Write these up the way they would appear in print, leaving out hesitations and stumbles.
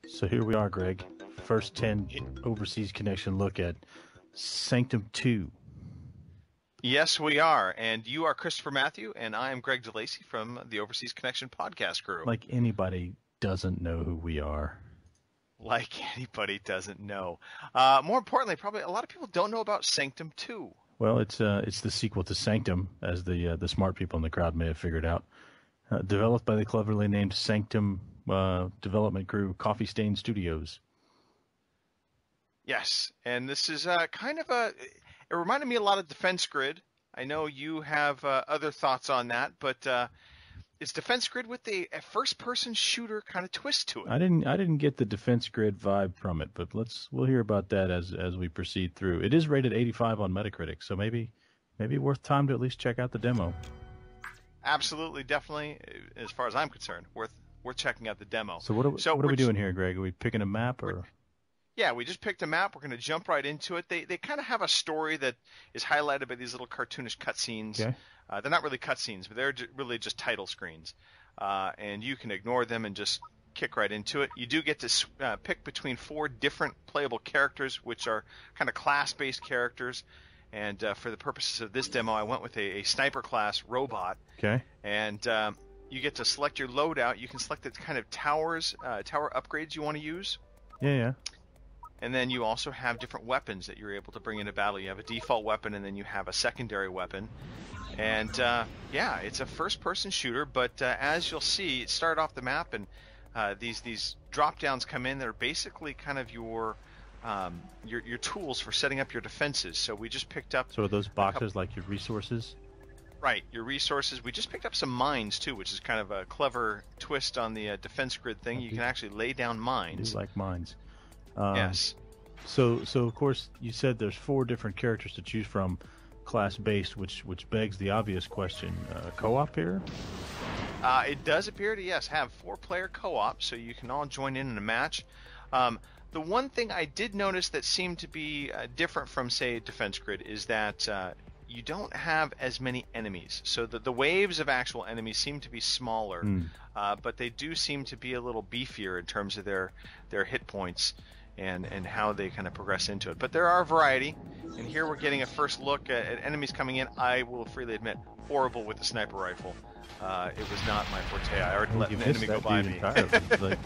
So here we are, Greg. First 10 overseas connection look at Sanctum 2. Yes, we are. And you are Christopher Matthew, and I am Greg DeLacy from the Overseas Connection podcast crew. Like anybody doesn't know who we are. Like anybody doesn't know. More importantly, probably a lot of people don't know about Sanctum 2. Well, it's the sequel to Sanctum, as the smart people in the crowd may have figured out. Developed by the cleverly named Sanctum development crew, Coffee Stain Studios. Yes, and this is kind of it reminded me a lot of Defense Grid. I know you have other thoughts on that, but it's Defense Grid with a first-person shooter kind of twist to it. I didn't get the Defense Grid vibe from it, but we'll hear about that as we proceed through. It is rated 85 on Metacritic, so maybe worth time to at least check out the demo. Absolutely, definitely, as far as I'm concerned, worth checking out the demo. So what are we doing here, Greg? Are we picking a map or? Yeah, we just picked a map. We're going to jump right into it. They kind of have a story that is highlighted by these little cartoonish cutscenes. Okay. They're not really cutscenes, but they're really just title screens. And you can ignore them and just kick right into it. You do get to pick between 4 different playable characters, which are kind of class-based characters. And for the purposes of this demo, I went with a sniper class robot. Okay. And you get to select your loadout. You can select the kind of tower upgrades you want to use. Yeah. And then you also have different weapons that you're able to bring into battle. You have a default weapon, and then you have a secondary weapon. And it's a first-person shooter. But as you'll see, it started off the map, and these drop-downs come in that are basically kind of your tools for setting up your defenses. So we just picked up. So are those boxes like your resources? Right, your resources. We just picked up some mines too, which is kind of a clever twist on the Defense Grid thing. You can actually lay down mines. I do like mines. Yes. So of course you said there's 4 different characters to choose from, class-based, which begs the obvious question: co-op here? It does appear to have 4-player co-op, so you can all join in a match. The one thing I did notice that seemed to be different from, say, Defense Grid is that you don't have as many enemies. So the waves of actual enemies seem to be smaller, but they do seem to be a little beefier in terms of their hit points and how they kind of progress into it. But there are a variety, and here we're getting a first look at enemies coming in. I will freely admit, horrible with the sniper rifle. It was not my forte. I already let an enemy go by me. like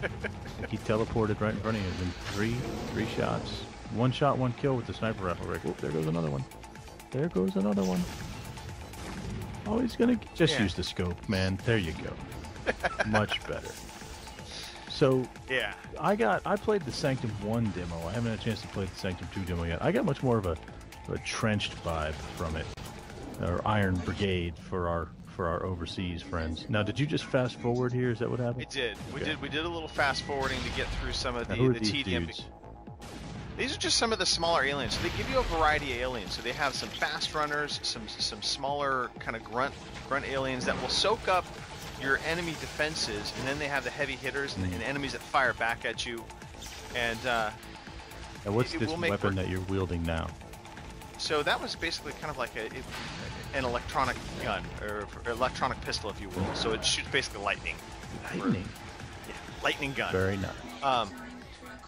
he teleported right in front of you. And three shots. 1 shot, 1 kill with the sniper rifle. Right? Oh, there goes another one. There goes another one. Oh, he's gonna just use the scope, man. There you go. Much better. So yeah, I played the Sanctum 1 demo. I haven't had a chance to play the Sanctum 2 demo yet. I got much more of a trenched vibe from it, or Iron Brigade for our overseas friends. Now, did you just fast forward here? Is that what happened? I did. We did a little fast forwarding to get through some of the tedium. Dudes? These are just some of the smaller aliens. So they give you a variety of aliens. So they have some fast runners, some smaller kind of grunt aliens that will soak up your enemy defenses, and then they have the heavy hitters and enemies that fire back at you. And now what's this weapon that you're wielding now? So that was basically kind of like an electronic gun, or electronic pistol, if you will. So it shoots basically lightning. Lightning gun. Very nice.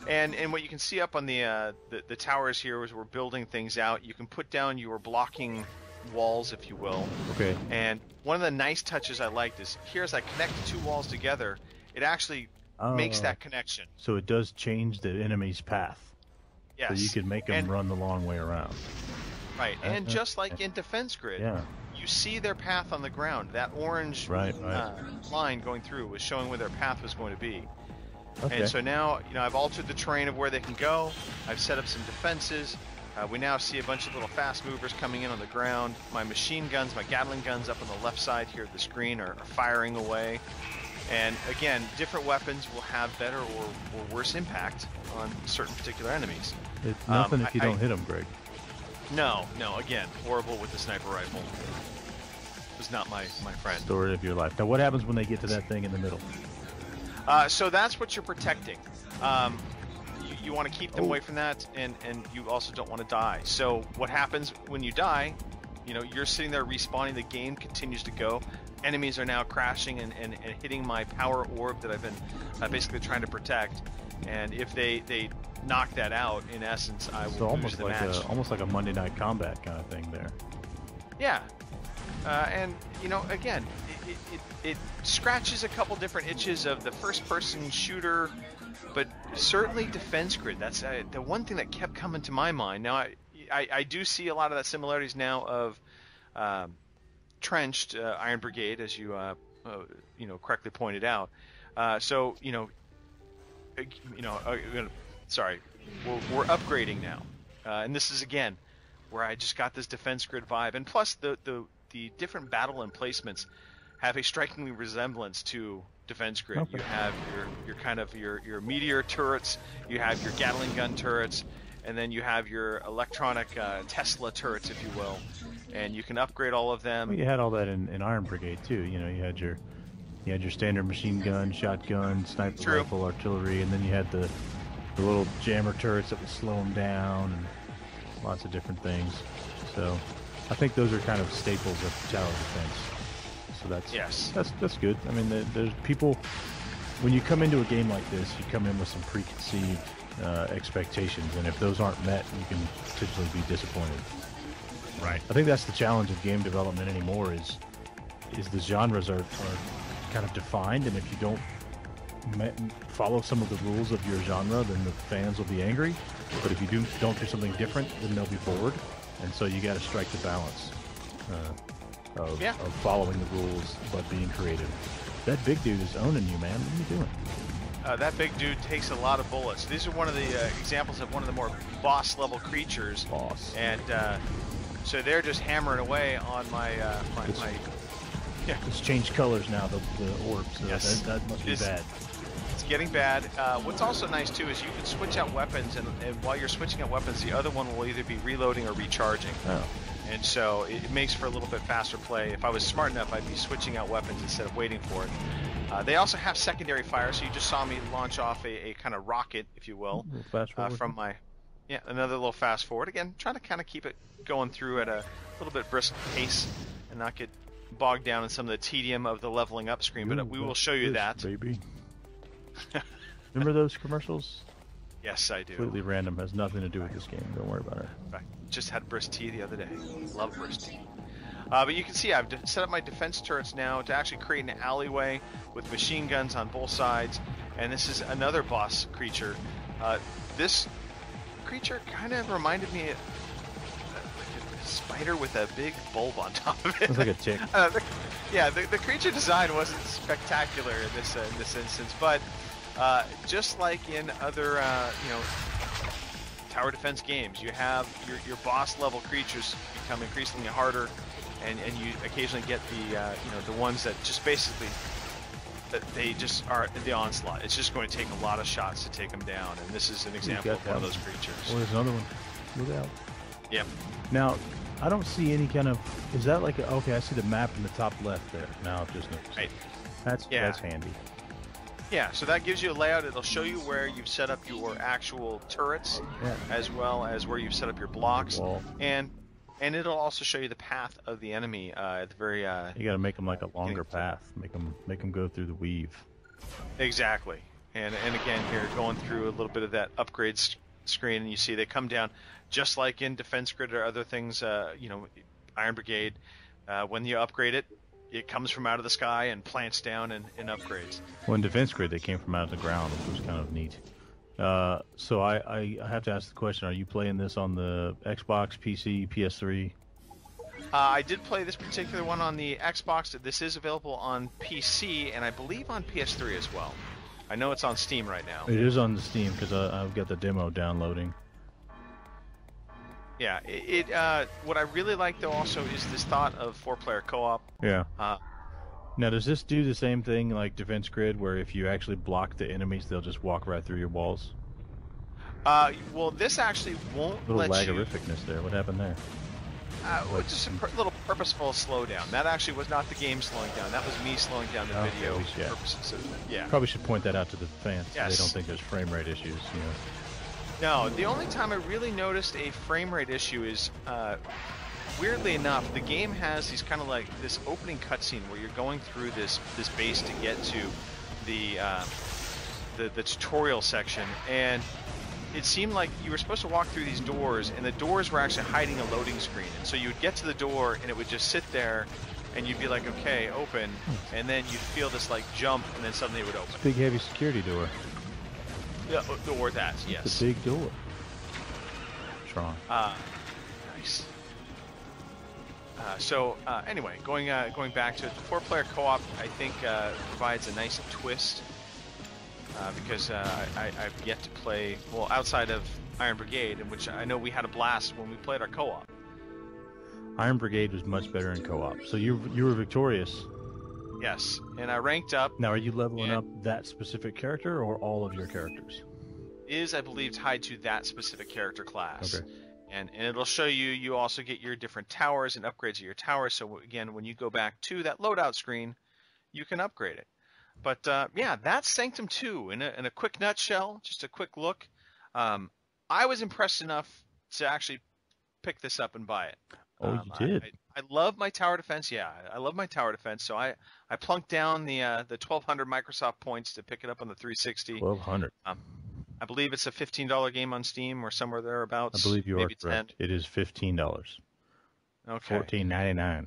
And what you can see up on the towers here is we're building things out. You can put down your blocking walls, if you will. Okay. And one of the nice touches I liked is here, as I connect the 2 walls together, it actually makes that connection. So it does change the enemy's path. Yes. So you can make them run the long way around. Right. And just like in Defense Grid, you see their path on the ground. That orange line going through was showing where their path was going to be. Okay. And so now, I've altered the terrain of where they can go. I've set up some defenses. We now see a bunch of little fast movers coming in on the ground. My machine guns, my Gatling guns up on the left side here of the screen are firing away. And again, different weapons will have better or worse impact on certain particular enemies. It's nothing if you don't hit them, Greg. No, again, horrible with the sniper rifle. Was not my friend. Story of your life. Now, what happens when they get to that thing in the middle? So that's what you're protecting. You want to keep them away from that, and you also don't want to die. So what happens when you die, you're sitting there respawning, the game continues to go. enemies are now crashing and hitting my power orb that I've been basically trying to protect. And if they knock that out, in essence, I will lose the match. Almost like a Monday Night Combat kind of thing there. Yeah. And, you know, again, it scratches a couple different itches of the first-person shooter, but certainly Defense Grid. That's the one thing that kept coming to my mind. Now, I do see a lot of that similarities now of Trenched, Iron Brigade, as you correctly pointed out. Sorry, we're upgrading now, and this is again where I just got this Defense Grid vibe, and plus the different battle emplacements have a strikingly resemblance to Defense Grid. Okay. You have your kind of your meteor turrets, you have your Gatling gun turrets, and then you have your electronic Tesla turrets, if you will, and you can upgrade all of them. Well, you had all that in Iron Brigade too. You know, you had your standard machine gun, shotgun, sniper rifle, artillery, and then you had the little jammer turrets that would slow them down, and lots of different things. So I think those are kind of staples of tower defense. So that's good. I mean, there's people, when you come into a game like this, you come in with some preconceived expectations, and if those aren't met, you can potentially be disappointed. Right. I think that's the challenge of game development anymore is the genres are kind of defined, and if you don't follow some of the rules of your genre, then the fans will be angry. But if you don't do something different, then they'll be bored. And so you got to strike the balance of following the rules but being creative. That big dude is owning you, man. What are you doing? That big dude takes a lot of bullets. These are one of the examples of one of the more boss-level creatures. And so they're just hammering away on my It's changed colors now, the orbs. So yes. That must be bad. It's getting bad. What's also nice, too, is you can switch out weapons, and while you're switching out weapons, the other one will either be reloading or recharging. Oh. And so it makes for a little bit faster play. If I was smart enough, I'd be switching out weapons instead of waiting for it. They also have secondary fire, so you just saw me launch off a kind of rocket, if you will, from my... Yeah, another little fast forward. Again, trying to kind of keep it going through at a little bit brisk pace and not get bogged down in some of the tedium of the leveling up screen, but we will show you that. Baby. Remember those commercials? Yes, I do. Completely random, has nothing to do with this game. Don't worry about it. In fact, just had brisk tea the other day. Love brisk tea. But you can see I've set up my defense turrets now to actually create an alleyway with machine guns on both sides, and this is another boss creature. This creature kind of reminded me of a spider with a big bulb on top of it. It's like a tick. The creature design wasn't spectacular in this instance, but just like in other tower defense games, you have your boss level creatures become increasingly harder, and you occasionally get the ones that just basically they just are the onslaught. It's just going to take a lot of shots to take them down, and this is an example of one of those creatures. Oh, there's another one. Look out. Yep. Now, I don't see any kind of... Is that like a... Okay, I see the map in the top left there. Now I've just noticed. Right. That's handy. Yeah, so that gives you a layout. It'll show you where you've set up your actual turrets, as well as where you've set up your blocks, and it'll also show you the path of the enemy at the very. You got to make them like a longer path. Make them go through the weave. Exactly, and again here going through a little bit of that upgrade screen, and you see they come down just like in Defense Grid or other things. Iron Brigade, when you upgrade it. It comes from out of the sky and plants down and upgrades. Well, in Defense Grid, they came from out of the ground, which was kind of neat. So I have to ask the question, are you playing this on the Xbox, PC, PS3? I did play this particular one on the Xbox. This is available on PC, and I believe on PS3 as well. I know it's on Steam right now. It is on the Steam, because I've got the demo downloading. Yeah, what I really like, though, also is this thought of 4-player co-op. Yeah. Now, does this do the same thing like Defense Grid, where if you actually block the enemies, they'll just walk right through your walls? Well, this actually won't let you... Little lagorificness there. What happened there? Just a little purposeful slowdown. That actually was not the game slowing down. That was me slowing down the video for purposes of... Yeah. Probably should point that out to the fans. Yes. So they don't think there's frame rate issues, you know. No, the only time I really noticed a frame rate issue is weirdly enough, the game has these kind of like this opening cutscene where you're going through this base to get to the tutorial section, and it seemed like you were supposed to walk through these doors, and the doors were actually hiding a loading screen. And so you would get to the door, and it would just sit there, and you'd be like, okay, open, and then you'd feel this like jump, and then suddenly it would open. It's a big, heavy security door. Yeah, or that, yes. It's a big door. Tron. Nice. Anyway, going back to it, the 4-player co-op, I think provides a nice twist because I've yet to play, well, outside of Iron Brigade, in which I know we had a blast when we played our co-op. Iron Brigade was much better in co-op. So you were victorious. Yes, and I ranked up. Now, are you leveling up that specific character or all of your characters? Is, I believe, tied to that specific character class. Okay. And it'll show you also get your different towers and upgrades of your towers. So again, when you go back to that loadout screen, you can upgrade it. But yeah, that's Sanctum 2 in a quick nutshell, just a quick look. I was impressed enough to actually pick this up and buy it. Oh, you did? I love my tower defense. Yeah, I love my tower defense. So I plunked down the 1,200 Microsoft points to pick it up on the 360. 1,200. I believe it's a $15 game on Steam or somewhere thereabouts. I believe you maybe are correct. 10. It is $15. Okay. $14.99.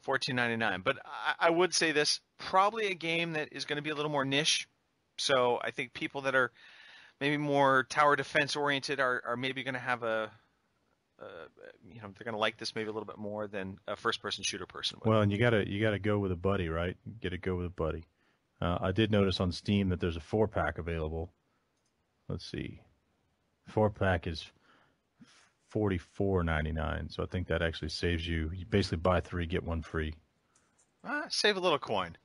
$14.99. But I would say this, probably a game that is going to be a little more niche. So I think people that are maybe more tower defense oriented are maybe going to have they're going to like this maybe a little bit more than a first-person shooter person would. Well, and you gotta go with a buddy, right? You gotta go with a buddy. I did notice on Steam that there's a 4-pack available. Let's see. 4-pack is $44.99, so I think that actually saves you. You basically buy 3, get 1 free. Save a little coin.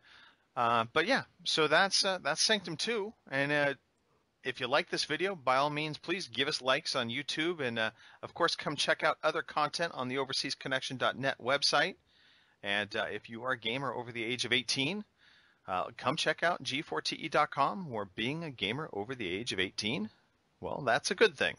But yeah, so that's Sanctum 2. And if you like this video, by all means, please give us likes on YouTube. And of course, come check out other content on the overseasconnection.net website. And if you are a gamer over the age of 18, come check out g4te.com, where being a gamer over the age of 18, well, that's a good thing.